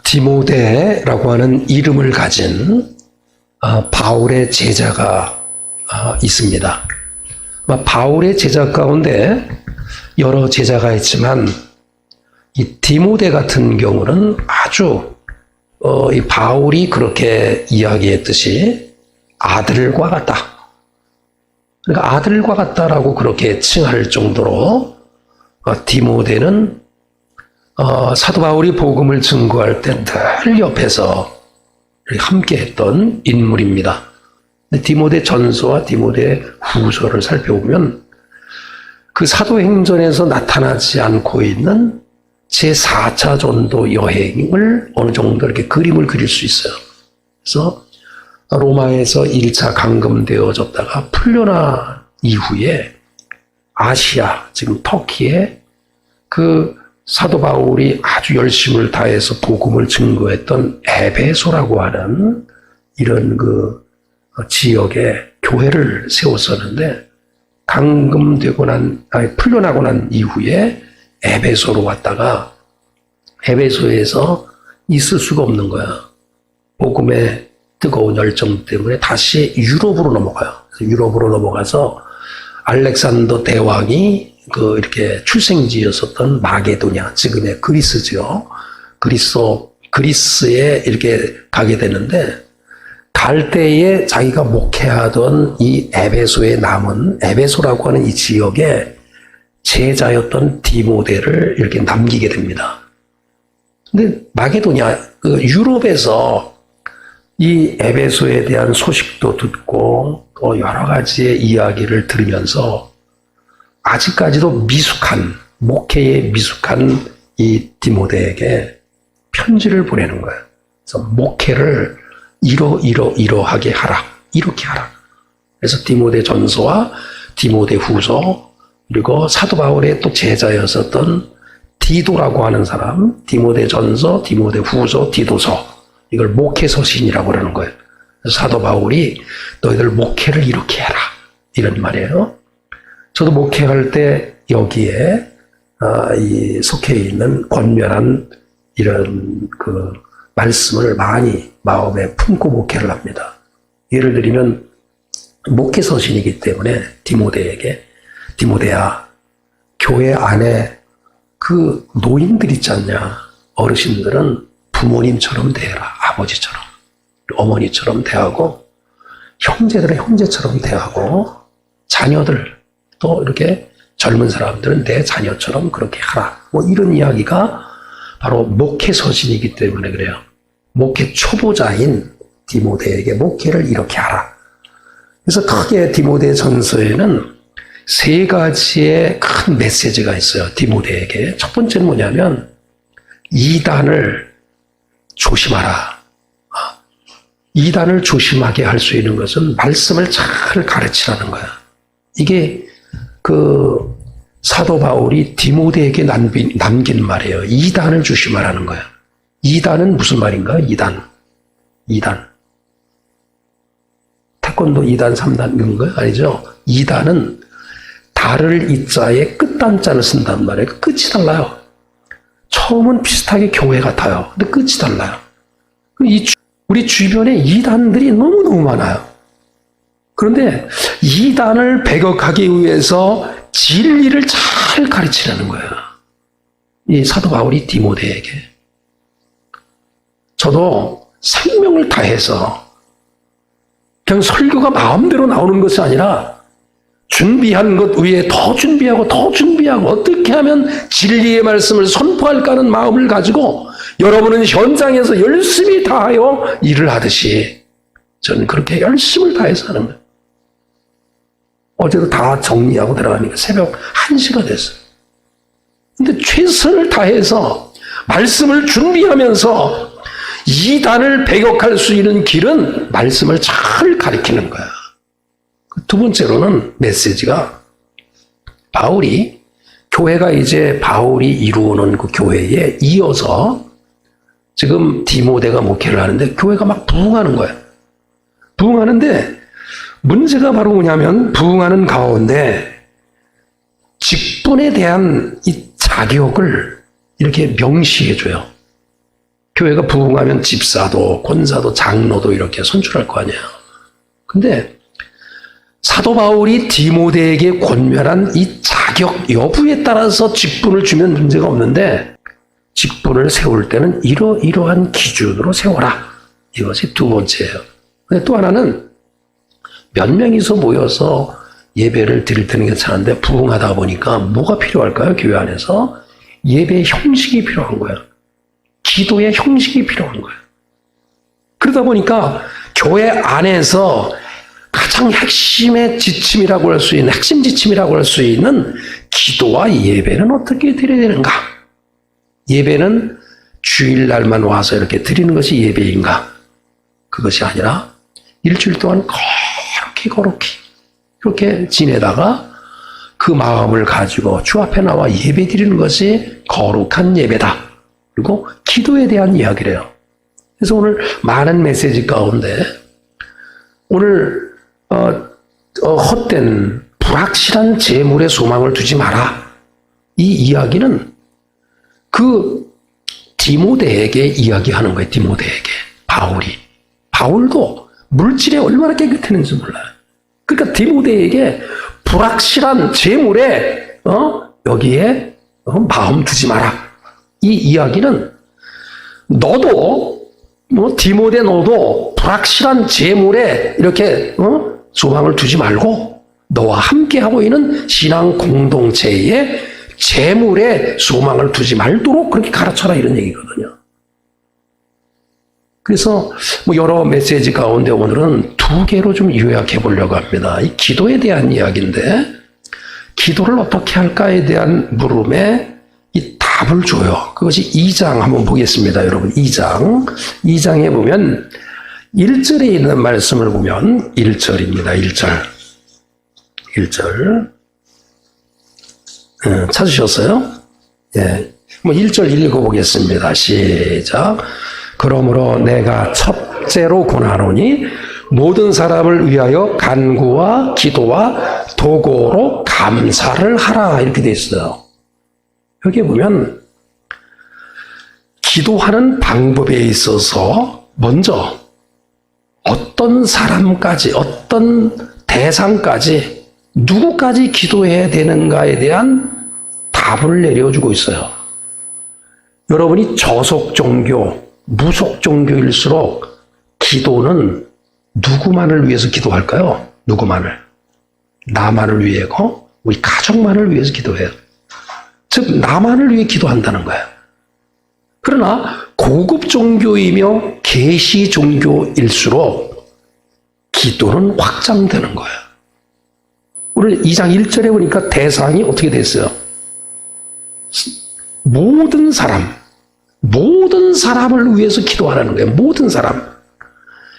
디모데라고 하는 이름을 가진 바울의 제자가 있습니다. 바울의 제자 가운데 여러 제자가 있지만 이 디모데 같은 경우는 아주 이 바울이 그렇게 이야기했듯이 아들과 같다. 그러니까 아들과 같다라고 그렇게 칭할 정도로 디모데는 사도 바울이 복음을 증거할 때 늘 옆에서 함께 했던 인물입니다. 디모데 전서와 디모데 후서를 살펴보면 그 사도행전에서 나타나지 않고 있는 제4차 전도 여행을 어느 정도 이렇게 그림을 그릴 수 있어요. 그래서 로마에서 1차 감금되어졌다가 풀려난 이후에 아시아, 지금 터키에 그 사도 바울이 아주 열심을 다해서 복음을 증거했던 에베소라고 하는 이런 그 지역에 교회를 세웠었는데 풀려나고 난 이후에 에베소로 왔다가 에베소에서 있을 수가 없는 거야. 복음의 뜨거운 열정 때문에 다시 유럽으로 넘어가요. 유럽으로 넘어가서 알렉산더 대왕이 이렇게 출생지였었던 마게도냐, 지금의 그리스죠. 그리스에 이렇게 가게 되는데, 갈 때에 자기가 목회하던 이 에베소에 남은, 에베소라고 하는 이 지역에 제자였던 디모데를 이렇게 남기게 됩니다. 근데 마게도냐, 유럽에서 이 에베소에 대한 소식도 듣고, 또 여러 가지의 이야기를 들으면서 아직까지도 목회에 미숙한 이 디모데에게 편지를 보내는 거예요. 그래서 목회를 이러하게 하라. 이렇게 하라. 그래서 디모데 전서와 디모데 후서, 그리고 사도 바울의 또 제자였었던 디도라고 하는 사람, 디모데 전서, 디모데 후서, 디도서, 이걸 목회 서신이라고 그러는 거예요. 그래서 사도 바울이 너희들 목회를 이렇게 해라. 이런 말이에요. 저도 목회할 때 여기에 이 속해 있는 권면한 이런 그 말씀을 많이 마음에 품고 목회를 합니다. 예를 들면 목회 서신이기 때문에 디모데에게 디모데야, 교회 안에 그 노인들 있지 않냐, 어르신들은 부모님처럼 대해라. 아버지처럼, 어머니처럼 대하고, 형제들은 형제처럼 대하고, 자녀들 또 이렇게 젊은 사람들은 내 자녀처럼 그렇게 하라. 이런 이야기가 바로 목회 서신이기 때문에 그래요. 목회 초보자인 디모데에게 목회를 이렇게 하라. 그래서 크게 디모데 전서에는 세 가지의 큰 메시지가 있어요. 디모데에게. 첫 번째는 뭐냐면 이단을 조심하라. 이단을 조심하게 할 수 있는 것은 말씀을 잘 가르치라는 거야. 이게 사도 바울이 디모데에게 남긴 말이에요. 이단을 조심하라는 거야. 이단은 무슨 말인가? 이단. 태권도 2단, 3단 이런 거 아니죠? 이단은 달을 이자에 끝단자를 쓴단 말이에요. 끝이 달라요. 처음은 비슷하게 교회 같아요. 근데 끝이 달라요. 우리 주변에 이단들이 너무너무 많아요. 그런데 이단을 배격하기 위해서 진리를 잘 가르치라는 거예요. 이 사도 바울이 디모데에게. 저도 생명을 다해서 그냥 설교가 마음대로 나오는 것이 아니라 준비한 것 위에 더 준비하고 어떻게 하면 진리의 말씀을 선포할까 하는 마음을 가지고 여러분은 현장에서 열심히 다하여 일을 하듯이 저는 그렇게 열심을 다해서 하는 거예요. 어제도 다 정리하고 들어가니까 새벽 1시가 됐어요. 근데 최선을 다해서 말씀을 준비하면서 이단을 배격할 수 있는 길은 말씀을 잘 가르치는 거야. 두 번째로는 메시지가 교회가 이제 바울이 이루어놓은 그 교회에 이어서 지금 디모데가 목회를 하는데 교회가 막 부흥하는 거야. 부흥하는데 문제가 바로 뭐냐면 부흥하는 가운데 직분에 대한 이 자격을 이렇게 명시해줘요. 교회가 부흥하면 집사도, 권사도, 장로도 이렇게 선출할 거 아니에요. 근데 사도 바울이 디모데에게 권면한 이 자격 여부에 따라서 직분을 주면 문제가 없는데, 직분을 세울 때는 이러이러한 기준으로 세워라. 이것이 두 번째예요. 근데 또 하나는 몇 명이서 모여서 예배를 드릴 때는 괜찮은데 부흥하다 보니까 뭐가 필요할까요? 교회 안에서 예배의 형식이 필요한 거예요. 기도의 형식이 필요한 거예요. 그러다 보니까 교회 안에서 가장 핵심의 지침이라고 할 수 있는, 핵심 지침이라고 할 수 있는 기도와 예배는 어떻게 드려야 되는가? 예배는 주일날만 와서 이렇게 드리는 것이 예배인가? 그것이 아니라 일주일 동안 거룩히 그렇게 지내다가 그 마음을 가지고 주 앞에 나와 예배 드리는 것이 거룩한 예배다. 그리고 기도에 대한 이야기래요. 그래서 오늘 많은 메시지 가운데 오늘 헛된 불확실한 재물에 소망을 두지 마라. 이 이야기는 그 디모데에게 이야기하는 거예요. 디모데에게. 바울도 물질에 얼마나 깨끗했는지 몰라요. 그러니까 디모데에게 불확실한 재물에 여기에 마음 두지 마라. 이 이야기는 너도 디모데 너도 불확실한 재물에 이렇게 소망을 두지 말고 너와 함께하고 있는 신앙 공동체에 재물에 소망을 두지 말도록 그렇게 가르쳐라 이런 얘기거든요. 그래서 여러 메시지 가운데 오늘은 두 개로 좀 요약해 보려고 합니다. 이 기도에 대한 이야기인데 기도를 어떻게 할까에 대한 물음에 이 답을 줘요. 그것이 2장 한번 보겠습니다. 여러분 2장에 보면 1절에 있는 말씀을 보면 1절입니다. 1절 찾으셨어요? 예. 1절 읽어보겠습니다. 시작. 그러므로 내가 첫째로 권하노니 모든 사람을 위하여 간구와 기도와 도고로 감사를 하라 이렇게 되어 있어요. 여기에 보면 기도하는 방법에 있어서 먼저 어떤 사람까지 어떤 대상까지 누구까지 기도해야 되는가에 대한 답을 내려주고 있어요. 여러분이 저속 종교 무속 종교일수록 기도는 누구만을 위해서 기도할까요? 누구만을? 나만을 위해고 우리 가족만을 위해서 기도해요. 즉 나만을 위해 기도한다는 거예요. 그러나 고급 종교이며 계시 종교일수록 기도는 확장되는 거예요. 오늘 2장 1절에 보니까 대상이 어떻게 됐어요? 모든 사람을 위해서 기도하라는 거예요. 모든 사람.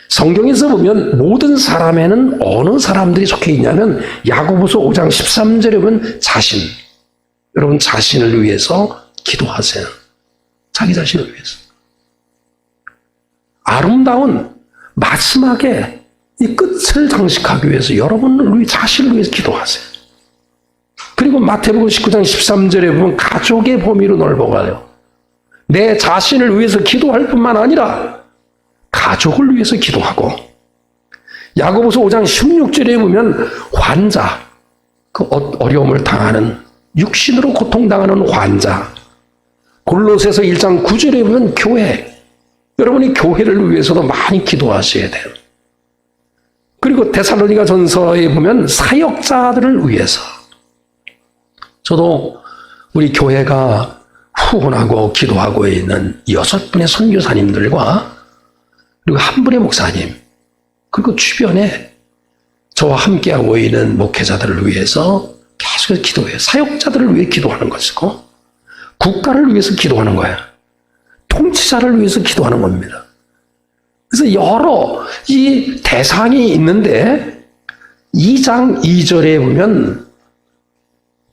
성경에서 보면 모든 사람에는 어느 사람들이 속해 있냐면 야고보서 5장 13절에 보면 여러분 자신을 위해서 기도하세요. 자기 자신을 위해서. 아름다운 마지막에 이 끝을 장식하기 위해서 여러분을 자신을 위해서 기도하세요. 그리고 마태복음 19장 13절에 보면 가족의 범위로 넓어가요. 내 자신을 위해서 기도할 뿐만 아니라 가족을 위해서 기도하고 야고보서 5장 16절에 보면 환자, 그 어려움을 당하는 육신으로 고통당하는 환자, 골로새서 1장 9절에 보면 교회, 여러분이 교회를 위해서도 많이 기도하셔야 돼요. 그리고 데살로니가 전서에 보면 사역자들을 위해서. 저도 우리 교회가 후원하고 기도하고 있는 6분의 선교사님들과 그리고 한 분의 목사님, 그리고 주변에 저와 함께하고 있는 목회자들을 위해서 계속해서 기도해요. 사역자들을 위해 기도하는 것이고 국가를 위해서 기도하는 거예요. 통치자를 위해서 기도하는 겁니다. 그래서 여러 이 대상이 있는데 2장 2절에 보면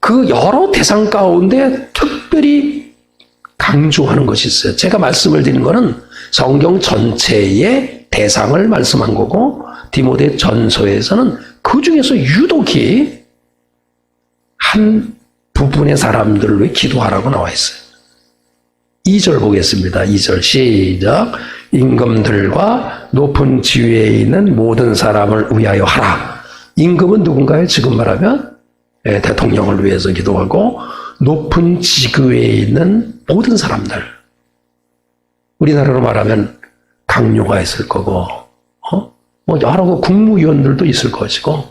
그 여러 대상 가운데 특별히 강조하는 것이 있어요. 제가 말씀을 드린 거는 성경 전체의 대상을 말씀한 거고 디모데 전서에서는 그 중에서 유독히 한 부분의 사람들을 위해 기도하라고 나와 있어요. 2절 보겠습니다. 2절 시작. 임금들과 높은 지위에 있는 모든 사람을 위하여 하라. 임금은 누군가요? 지금 말하면 대통령을 위해서 기도하고 높은 지위에 있는 모든 사람들. 우리나라로 말하면 강요가 있을 거고, 뭐 여러 국무위원들도 있을 것이고,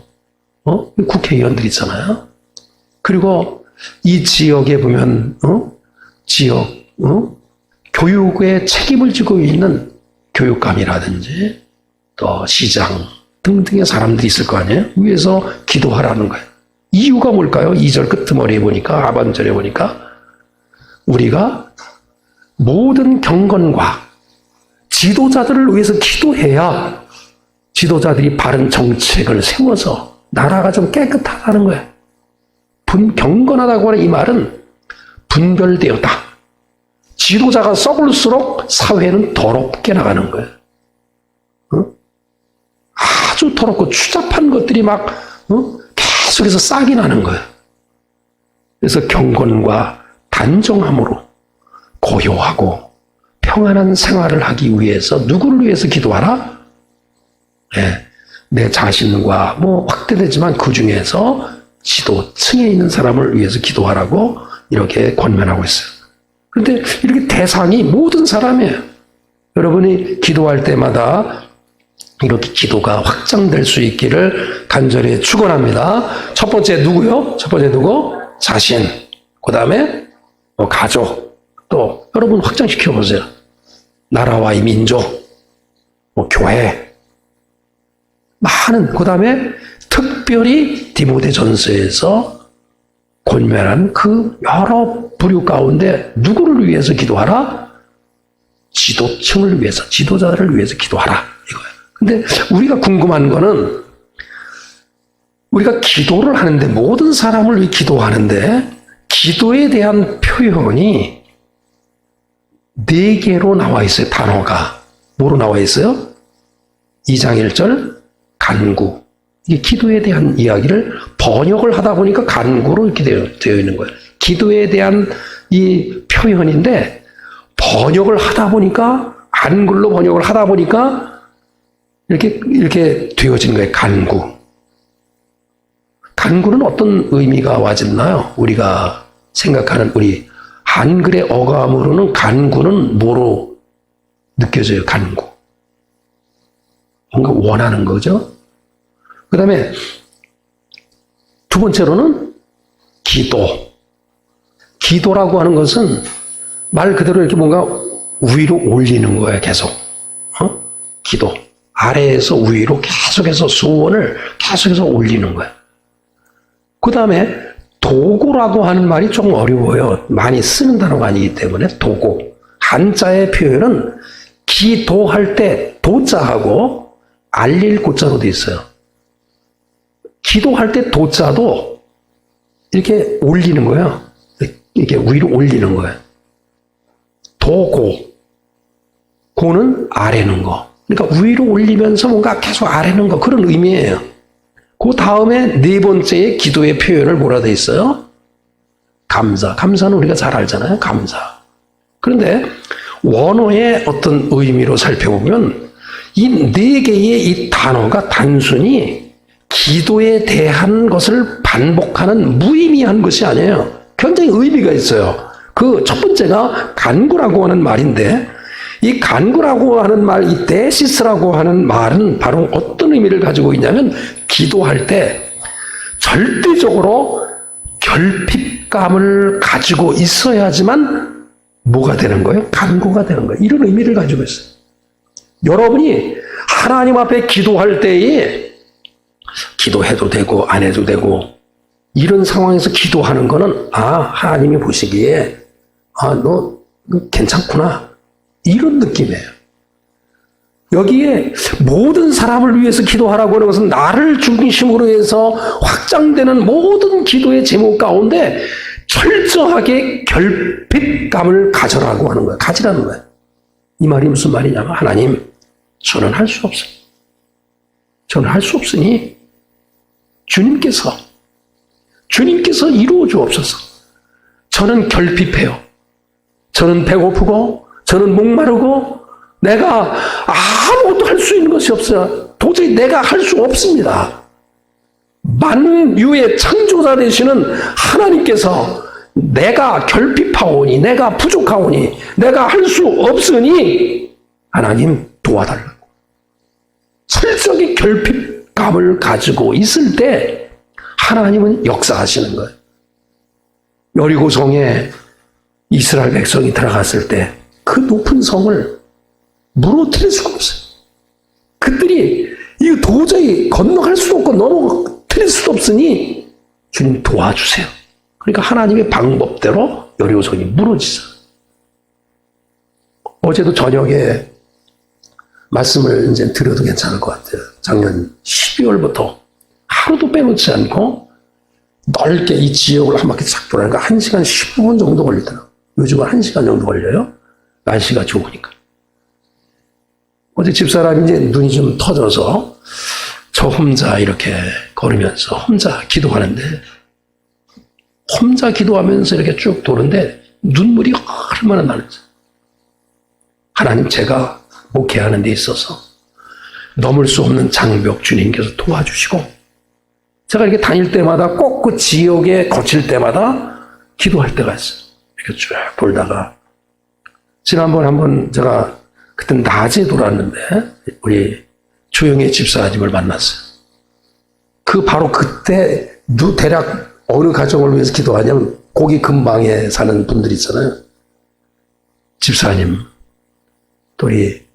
국회의원들 있잖아요. 그리고 이 지역에 보면 지역 교육에 책임을 지고 있는 교육감이라든지 또 시장 등등의 사람들이 있을 거 아니에요. 위에서 기도하라는 거예요. 이유가 뭘까요? 2절 끝머리에 보니까, 하반절에 보니까 우리가 모든 경건과 지도자들을 위해서 기도해야 지도자들이 바른 정책을 세워서 나라가 좀 깨끗하다는 거예요. 경건하다고 하는 이 말은 분별되었다. 지도자가 썩을수록 사회는 더럽게 나가는 거예요. 아주 더럽고 추잡한 것들이 막 계속해서 싹이 나는 거예요. 그래서 경건과 단정함으로 고요하고 평안한 생활을 하기 위해서 누구를 위해서 기도하라? 내 자신과 뭐 확대되지만 그 중에서 지도층에 있는 사람을 위해서 기도하라고 이렇게 권면하고 있어요. 그런데 이렇게 대상이 모든 사람이에요. 여러분이 기도할 때마다 이렇게 기도가 확장될 수 있기를 간절히 축원합니다. 첫 번째 누구요? 첫 번째 누구? 자신. 그 다음에 가족. 또 여러분 확장시켜 보세요. 나라와 이 민족, 교회. 많은, 그 다음에 특별히 디모데전서에서 권면한 그 여러 부류 가운데 누구를 위해서 기도하라? 지도층을 위해서, 지도자들을 위해서 기도하라. 이거예요. 근데 우리가 궁금한 거는 우리가 기도를 하는데, 모든 사람을 위해 기도하는데 기도에 대한 표현이 4개로 나와 있어요. 단어가. 뭐로 나와 있어요? 2장 1절 간구. 이게 기도에 대한 이야기를 번역을 하다 보니까 간구로 이렇게 되어 있는 거예요. 기도에 대한 이 표현인데 번역을 하다 보니까, 한글로 번역을 하다 보니까 이렇게 되어진 거예요. 간구. 간구는 어떤 의미가 와졌나요? 우리가 생각하는 우리 한글의 어감으로는 간구는 뭐로 느껴져요? 간구. 뭔가 원하는 거죠. 그 다음에 두 번째로는 기도. 기도라고 하는 것은 말 그대로 이렇게 뭔가 위로 올리는 거예요. 계속. 기도. 아래에서 위로 계속해서 소원을 계속해서 올리는 거예요. 그 다음에 도구라고 하는 말이 좀 어려워요. 많이 쓰는 단어가 아니기 때문에 도구. 한자의 표현은 기도할 때 도자하고 알릴 고자로 돼 있어요. 기도할 때 도자도 이렇게 올리는 거예요. 이렇게 위로 올리는 거예요. 도고. 고는 아래는 거. 그러니까 위로 올리면서 뭔가 계속 아래는 거. 그런 의미예요. 그 다음에 4번째의 기도의 표현을 뭐라 돼 있어요? 감사. 감사는 우리가 잘 알잖아요. 감사. 그런데 원어의 어떤 의미로 살펴보면 이 4개의 이 단어가 단순히 기도에 대한 것을 반복하는 무의미한 것이 아니에요. 굉장히 의미가 있어요. 그 첫 번째가 간구라고 하는 말인데, 이 간구라고 하는 말, 이 데시스라고 하는 말은 바로 어떤 의미를 가지고 있냐면, 기도할 때 절대적으로 결핍감을 가지고 있어야지만 뭐가 되는 거예요? 간구가 되는 거예요. 이런 의미를 가지고 있어요. 여러분이 하나님 앞에 기도할 때에 기도해도 되고 안 해도 되고 이런 상황에서 기도하는 거는 하나님이 보시기에 너 괜찮구나 이런 느낌이에요. 여기에 모든 사람을 위해서 기도하라고 하는 것은 나를 중심으로 해서 확장되는 모든 기도의 제목 가운데 철저하게 결핍감을 가져라고 하는 거예요. 가지라는 거예요. 이 말이 무슨 말이냐면, 하나님, 저는 할 수 없어요. 저는 할 수 없으니 주님께서 이루어 주옵소서. 저는 결핍해요. 저는 배고프고 저는 목마르고 내가 아무것도 할 수 있는 것이 없어요. 도저히 내가 할 수 없습니다. 만유의 창조자 되시는 하나님께서 내가 결핍하오니 내가 부족하오니 내가 할 수 없으니 하나님 도와달라고. 철저히 결핍감을 가지고 있을 때 하나님은 역사하시는 거예요. 여리고성에 이스라엘 백성이 들어갔을 때 그 높은 성을 무너뜨릴 수가 없어요. 그들이 이거 도저히 건너갈 수도 없고 넘어뜨릴 수도 없으니 주님 도와주세요. 그러니까 하나님의 방법대로 여리고성이 무너지죠. 어제도 저녁에 말씀을 이제 드려도 괜찮을 것 같아요. 작년 12월부터 하루도 빼놓지 않고 넓게 이 지역을 한 바퀴 싹 돌아니까 1시간 15분 정도 걸리더라고요. 요즘은 1시간 정도 걸려요. 날씨가 좋으니까. 어제 집사람이 이제 눈이 좀 터져서 저 혼자 이렇게 걸으면서 혼자 기도하는데 혼자 기도하면서 이렇게 쭉 도는데 눈물이 얼마나 나는지. 하나님 제가 목회하는 데 있어서 넘을 수 없는 장벽 주님께서 도와주시고 제가 이렇게 다닐 때마다 꼭 그 지역에 거칠 때마다 기도할 때가 있어요. 이렇게 쭉 돌다가 지난번 한번 제가 그때 낮에 돌았는데 우리 조영애 집사님을 만났어요. 그 바로 그때 대략 어느 가정을 위해서 기도하냐면 거기 근방에 사는 분들 있잖아요. 집사님, 또 우리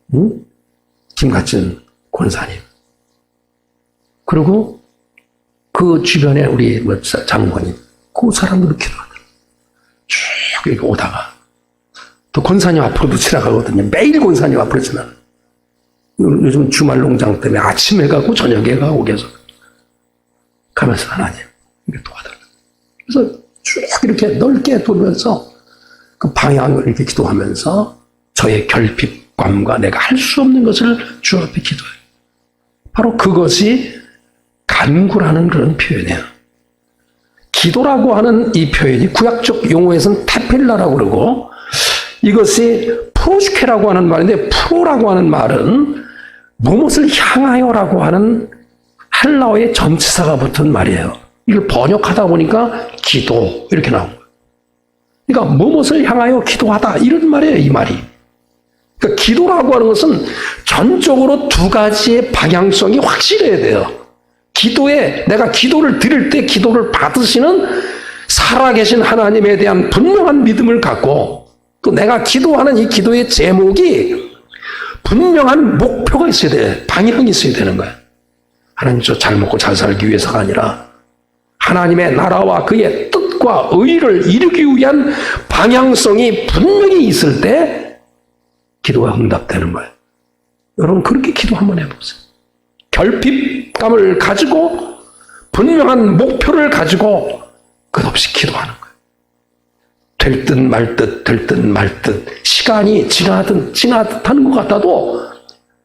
김가진 권사님, 그리고 그 주변에 우리 장모님, 그 사람들도 기도하더라고요. 쭉 이렇게 오다가 또 권사님 앞으로도 지나가거든요. 매일 권사님 앞으로 지나가요. 요즘 주말 농장 때문에 아침에 가고 저녁에 가고 계속 가면서 하나님 이렇게 도와달라고. 그래서 쭉 이렇게 넓게 돌면서 그 방향을 이렇게 기도하면서 저의 결핍감과 내가 할 수 없는 것을 주 앞에 기도해요. 바로 그것이 간구라는 그런 표현이에요. 기도라고 하는 이 표현이 구약적 용어에서는 테필라라고 그러고 이것이 프로슈케라고 하는 말인데 프로라고 하는 말은 무엇을 향하여라고 하는 헬라어의 전치사가 붙은 말이에요. 이걸 번역하다 보니까 기도 이렇게 나온 거예요. 그러니까 무엇을 향하여 기도하다 이런 말이에요. 이 말이. 그러니까 기도라고 하는 것은 전적으로 두 가지의 방향성이 확실해야 돼요. 기도에 내가 기도를 드릴 때 기도를 받으시는 살아계신 하나님에 대한 분명한 믿음을 갖고 또 내가 기도하는 이 기도의 제목이 분명한 목표가 있어야 돼. 방향이 있어야 되는 거야. 하나님 저 잘 먹고 잘 살기 위해서가 아니라 하나님의 나라와 그의 뜻과 의를 이루기 위한 방향성이 분명히 있을 때 기도가 응답되는 거예요. 여러분 그렇게 기도 한번 해보세요. 결핍감을 가지고 분명한 목표를 가지고 끝없이 기도하는 거예요. 될 듯 말 듯, 될 듯 말 듯, 시간이 지나듯 하는 것 같아도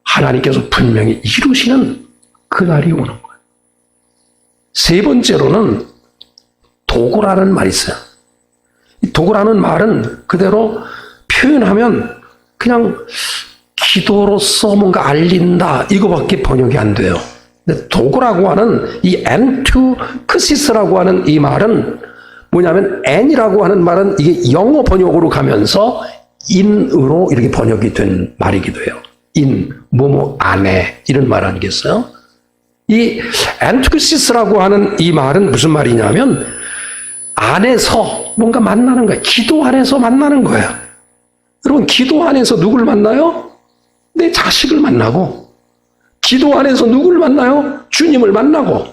하나님께서 분명히 이루시는 그날이 오는 거예요. 세 번째로는 도구라는 말이 있어요. 이 도구라는 말은 그대로 표현하면 그냥 기도로서 뭔가 알린다 이거밖에 번역이 안 돼요. 근데 도구라고 하는 이 엔투크시스라고 하는 이 말은 뭐냐면 N이라고 하는 말은 이게 영어 번역으로 가면서 인으로 이렇게 번역이 된 말이기도 해요. 인, 뭐뭐 안에 이런 말 아니겠어요? 이 엔투크시스라고 하는 이 말은 무슨 말이냐면 안에서 뭔가 만나는 거예요. 기도 안에서 만나는 거예요. 여러분 기도 안에서 누굴 만나요? 내 자식을 만나고, 기도 안에서 누굴 만나요? 주님을 만나고,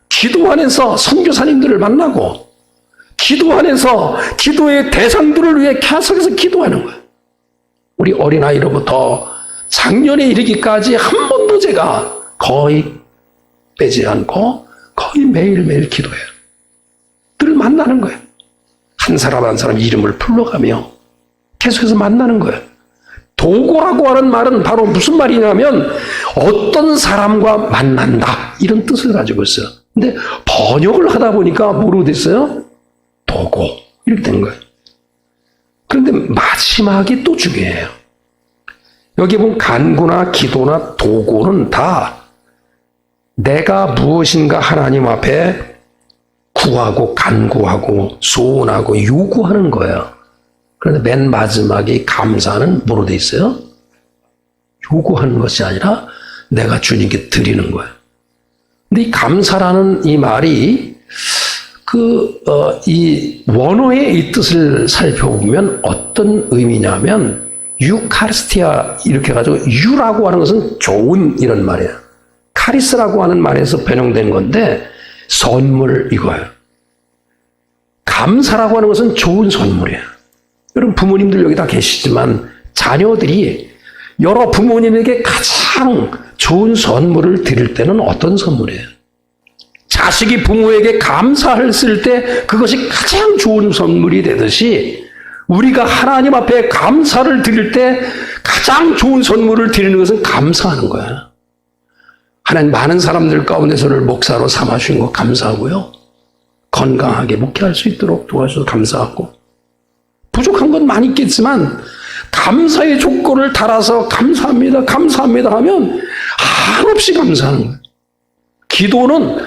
기도 안에서 선교사님들을 만나고, 기도 안에서 기도의 대상들을 위해 계속해서 기도하는 거예요. 우리 어린아이로부터 작년에 이르기까지 한 번도 제가 거의 빼지 않고 거의 매일매일 기도해요. 늘 만나는 거예요. 한 사람 한 사람 이름을 불러가며 계속해서 만나는 거예요. 도구라고 하는 말은 바로 무슨 말이냐면 어떤 사람과 만난다 이런 뜻을 가지고 있어요. 근데 번역을 하다 보니까 뭐로 됐어요? 도구 이렇게 된 거예요. 그런데 마지막이 또 중요해요. 여기 보면 간구나 기도나 도구는 다 내가 무엇인가 하나님 앞에 구하고 간구하고 소원하고 요구하는 거예요. 그런데 맨 마지막에 감사는 뭐로 돼 있어요? 요구하는 것이 아니라 내가 주님께 드리는 거예요. 근데 이 감사라는 이 말이 이 원어의 이 뜻을 살펴보면 어떤 의미냐면 유카리스티아 이렇게 해가지고 유라고 하는 것은 좋은 이런 말이에요. 카리스라고 하는 말에서 변형된 건데 선물 이거예요. 감사라고 하는 것은 좋은 선물이에요. 여러분 부모님들 여기 다 계시지만 자녀들이 여러 부모님에게 가장 좋은 선물을 드릴 때는 어떤 선물이에요? 자식이 부모에게 감사했을 때 그것이 가장 좋은 선물이 되듯이 우리가 하나님 앞에 감사를 드릴 때 가장 좋은 선물을 드리는 것은 감사하는 거예요. 하나님 많은 사람들 가운데 저를 목사로 삼아주신 것 감사하고요. 건강하게 목회할 수 있도록 도와주셔서 감사하고 부족한 건 많이 있겠지만 감사의 조건을 달아서 감사합니다, 감사합니다 하면 한없이 감사하는 거예요. 기도는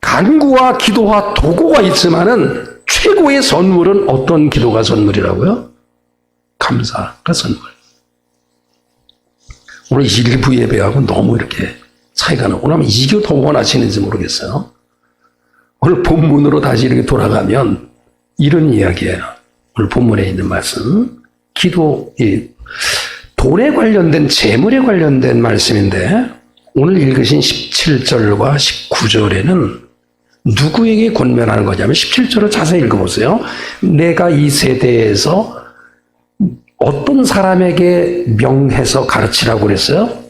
간구와 기도와 도구가 있지만은 최고의 선물은 어떤 기도가 선물이라고요? 감사가 선물. 오늘 일부 예배하고 너무 이렇게 차이가 나고 나면 이게 더 원하시는지 모르겠어요. 오늘 본문으로 다시 이렇게 돌아가면 이런 이야기예요. 오늘 본문에 있는 말씀. 기도, 돈에 관련된, 재물에 관련된 말씀인데 오늘 읽으신 17절과 19절에는 누구에게 권면하는 거냐면 17절을 자세히 읽어보세요. 내가 이 세대에서 어떤 사람에게 명해서 가르치라고 그랬어요?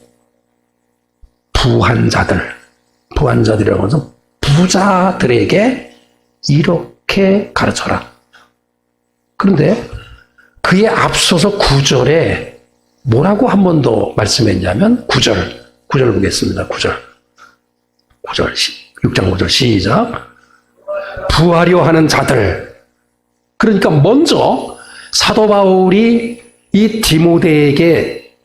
부한자들이라고 해서 부자들에게 이렇게 가르쳐라. 그런데 그에 앞서서 9절에 뭐라고 한 번 더 말씀했냐면 9절 보겠습니다. 9절 6장 5절 시작. 부하려 하는 자들. 그러니까 먼저 사도 바울이 이 디모데에게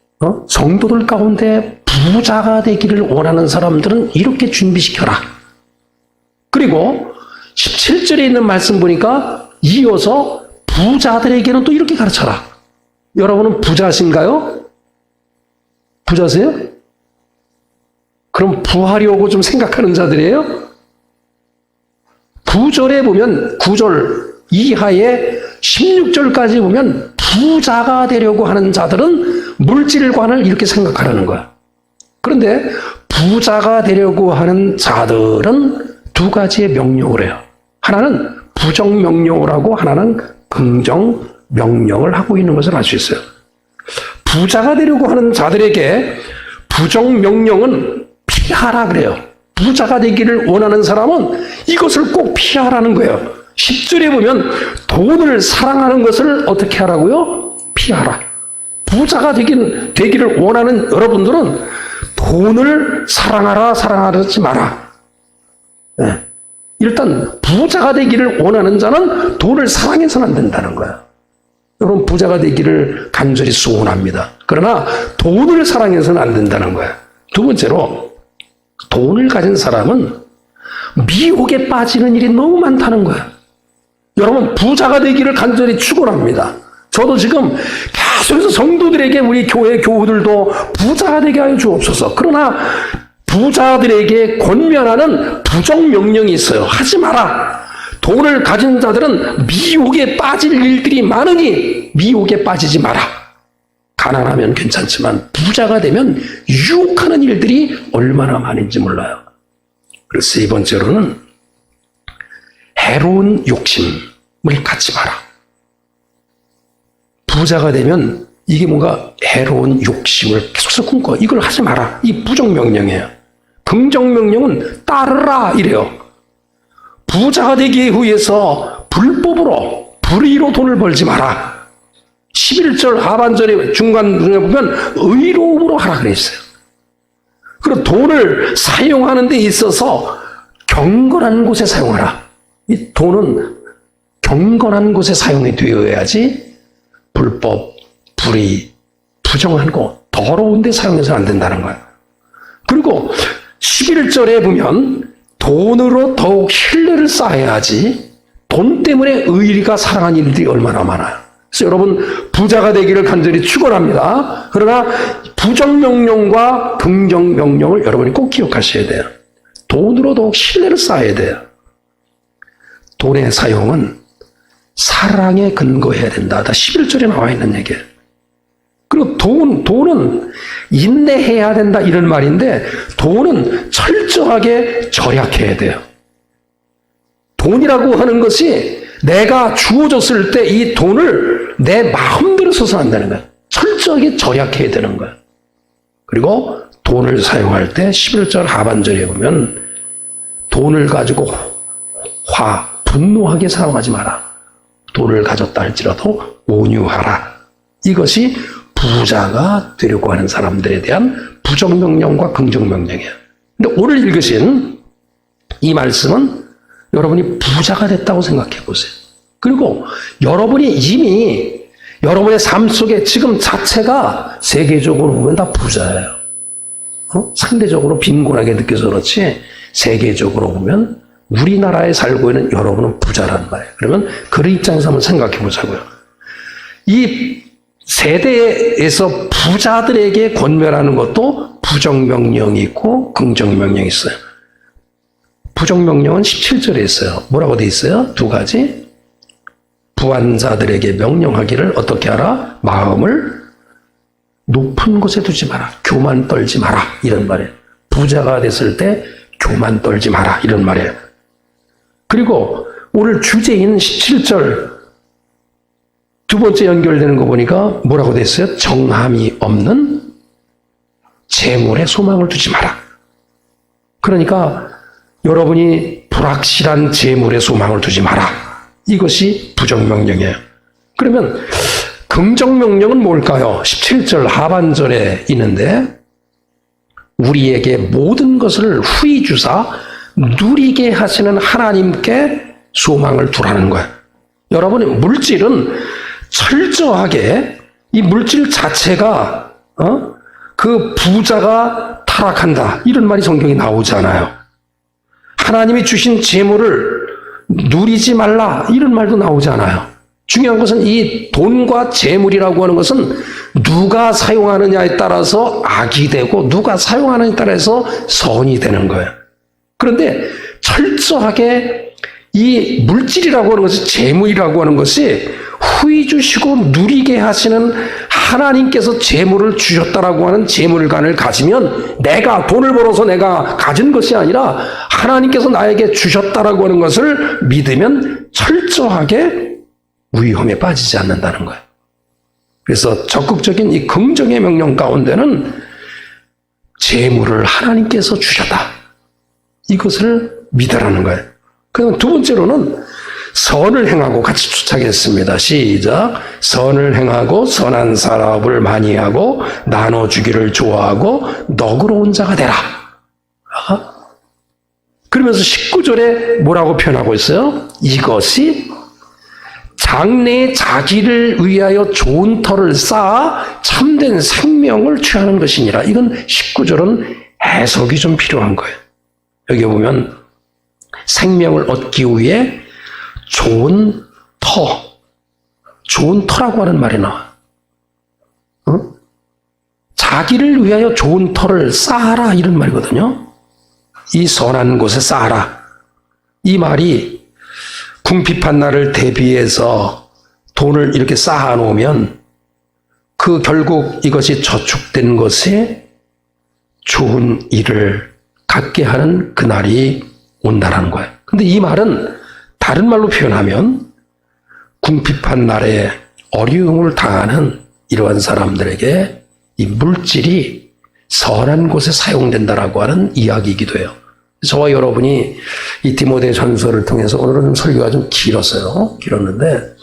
성도들 가운데 부자가 되기를 원하는 사람들은 이렇게 준비시켜라. 그리고 17절에 있는 말씀 보니까 이어서 부자들에게는 또 이렇게 가르쳐라. 여러분은 부자신가요? 부자세요? 그럼 부하려고 좀 생각하는 자들이에요? 9절에 보면 9절 이하에 16절까지 보면 부자가 되려고 하는 자들은 물질관을 이렇게 생각하라는 거야. 그런데 부자가 되려고 하는 자들은 두 가지의 명령을 해요. 하나는 부정 명령을 하고 하나는 긍정 명령을 하고 있는 것을 알 수 있어요. 부자가 되려고 하는 자들에게 부정 명령은 피하라 그래요. 부자가 되기를 원하는 사람은 이것을 꼭 피하라는 거예요. 10절에 보면 돈을 사랑하는 것을 어떻게 하라고요? 피하라. 부자가 되기를 원하는 여러분들은 돈을 사랑하지 마라. 네. 일단 부자가 되기를 원하는 자는 돈을 사랑해서는 안 된다는 거예요. 여러분 부자가 되기를 간절히 소원합니다. 그러나 돈을 사랑해서는 안 된다는 거예요. 두 번째로 돈을 가진 사람은 미혹에 빠지는 일이 너무 많다는 거예요. 여러분 부자가 되기를 간절히 축원합니다. 저도 지금 계속해서 성도들에게 우리 교회 교우들도 부자가 되게 하여 주옵소서. 그러나 부자들에게 권면하는 부정 명령이 있어요. 하지 마라. 돈을 가진 자들은 미혹에 빠질 일들이 많으니 미혹에 빠지지 마라. 가난하면 괜찮지만 부자가 되면 유혹하는 일들이 얼마나 많은지 몰라요. 그래서 세 번째로는 해로운 욕심을 갖지 마라. 부자가 되면 이게 뭔가 해로운 욕심을 계속해서 꿈꿔. 이걸 하지 마라. 이 부정 명령이에요. 긍정 명령은 따르라 이래요. 부자가 되기 위해서 불법으로 불의로 돈을 벌지 마라. 11절 하반절에 중간에 보면 의로움으로 하라 그랬어요. 그리고 돈을 사용하는 데 있어서 경건한 곳에 사용하라. 이 돈은 경건한 곳에 사용이 되어야지 불법, 불의, 부정한 거, 더러운 데 사용해서 안 된다는 거야. 그리고 11절에 보면 돈으로 더욱 신뢰를 쌓아야지 돈 때문에 의리가 사랑한 일들이 얼마나 많아요. 그래서 여러분 부자가 되기를 간절히 축원합니다. 그러나 부정명령과 긍정명령을 여러분이 꼭 기억하셔야 돼요. 돈으로 더욱 신뢰를 쌓아야 돼요. 돈의 사용은 사랑에 근거해야 된다. 다 11절에 나와 있는 얘기예요. 그리고 돈은 인내해야 된다 이런 말인데 돈은 철저하게 절약해야 돼요. 돈이라고 하는 것이 내가 주어졌을 때 이 돈을 내 마음대로 써서 안 되는 거야. 철저하게 절약해야 되는 거야. 그리고 돈을 사용할 때 11절 하반절에 보면 돈을 가지고 분노하게 사용하지 마라. 돈을 가졌다 할지라도 온유하라. 이것이 부자가 되려고 하는 사람들에 대한 부정명령과 긍정명령이에요. 근데 오늘 읽으신 이 말씀은 여러분이 부자가 됐다고 생각해 보세요. 그리고 여러분이 이미 여러분의 삶 속에 지금 자체가 세계적으로 보면 다 부자예요. 상대적으로 빈곤하게 느껴서 그렇지 세계적으로 보면 우리나라에 살고 있는 여러분은 부자란 말이에요. 그러면 그 입장에서 한번 생각해 보자고요. 이 세대에서 부자들에게 권면하는 것도 부정명령이 있고 긍정명령이 있어요. 부정명령은 17절에 있어요. 뭐라고 돼 있어요? 두 가지. 부한자들에게 명령하기를 어떻게 하라? 마음을 높은 곳에 두지 마라. 교만 떨지 마라. 이런 말이에요. 부자가 됐을 때 교만 떨지 마라. 이런 말이에요. 그리고 오늘 주제인 17절 두 번째 연결되는 거 보니까 뭐라고 돼 있어요? 정함이 없는 재물에 소망을 두지 마라. 그러니까 여러분이 불확실한 재물에 소망을 두지 마라. 이것이 부정명령이에요. 그러면 긍정명령은 뭘까요? 17절 하반절에 있는데 우리에게 모든 것을 후히 주사 누리게 하시는 하나님께 소망을 두라는 거예요. 여러분의 물질은 철저하게 이 물질 자체가 그 부자가 타락한다 이런 말이 성경에 나오잖아요. 하나님이 주신 재물을 누리지 말라 이런 말도 나오잖아요. 중요한 것은 이 돈과 재물이라고 하는 것은 누가 사용하느냐에 따라서 악이 되고 누가 사용하느냐에 따라서 선이 되는 거예요. 그런데 철저하게 이 물질이라고 하는 것이 재물이라고 하는 것이 후히 주시고 누리게 하시는 하나님께서 재물을 주셨다라고 하는 재물관을 가지면 내가 돈을 벌어서 내가 가진 것이 아니라 하나님께서 나에게 주셨다라고 하는 것을 믿으면 철저하게 위험에 빠지지 않는다는 거예요. 그래서 적극적인 이 긍정의 명령 가운데는 재물을 하나님께서 주셨다. 이것을 믿으라는 거예요. 그럼 두 번째로는 선을 행하고 같이 추측하겠습니다. 시작. 선을 행하고 선한 사업을 많이 하고 나눠주기를 좋아하고 너그러운 자가 되라. 그러면서 19절에 뭐라고 표현하고 있어요? 이것이 장래에 자기를 위하여 좋은 터를 쌓아 참된 생명을 취하는 것이니라. 이건 19절은 해석이 좀 필요한 거예요. 여기 보면 생명을 얻기 위해 좋은 터라고 하는 말이 나와요. 자기를 위하여 좋은 터를 쌓아라 이런 말이거든요. 이 선한 곳에 쌓아라. 이 말이 궁핍한 날을 대비해서 돈을 이렇게 쌓아놓으면 그 결국 이것이 저축된 것에 좋은 일을 갖게 하는 그날이 온다라는 거예요. 근데 이 말은 다른 말로 표현하면 궁핍한 날에 어려움을 당하는 이러한 사람들에게 이 물질이 선한 곳에 사용된다라고 하는 이야기이기도 해요. 저와 여러분이 이 디모데 전서를 통해서 오늘은 좀 설교가 좀 길었는데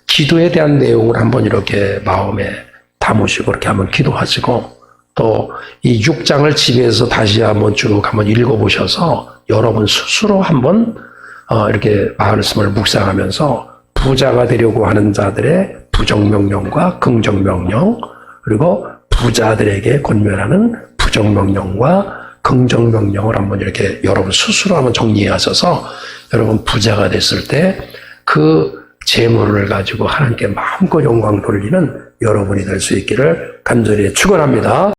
기도에 대한 내용을 한번 이렇게 마음에 담으시고 이렇게 한번 기도하시고 또 이 6장을 집에서 다시 한번 쭉 한번 읽어보셔서 여러분 스스로 한번 이렇게 말씀을 묵상하면서 부자가 되려고 하는 자들의 부정명령과 긍정명령, 그리고 부자들에게 권면하는 부정명령과 긍정명령을 한번 이렇게 여러분 스스로 한번 정리하셔서 여러분 부자가 됐을 때 그 재물을 가지고 하나님께 마음껏 영광 돌리는 여러분이 될 수 있기를 간절히 축원합니다.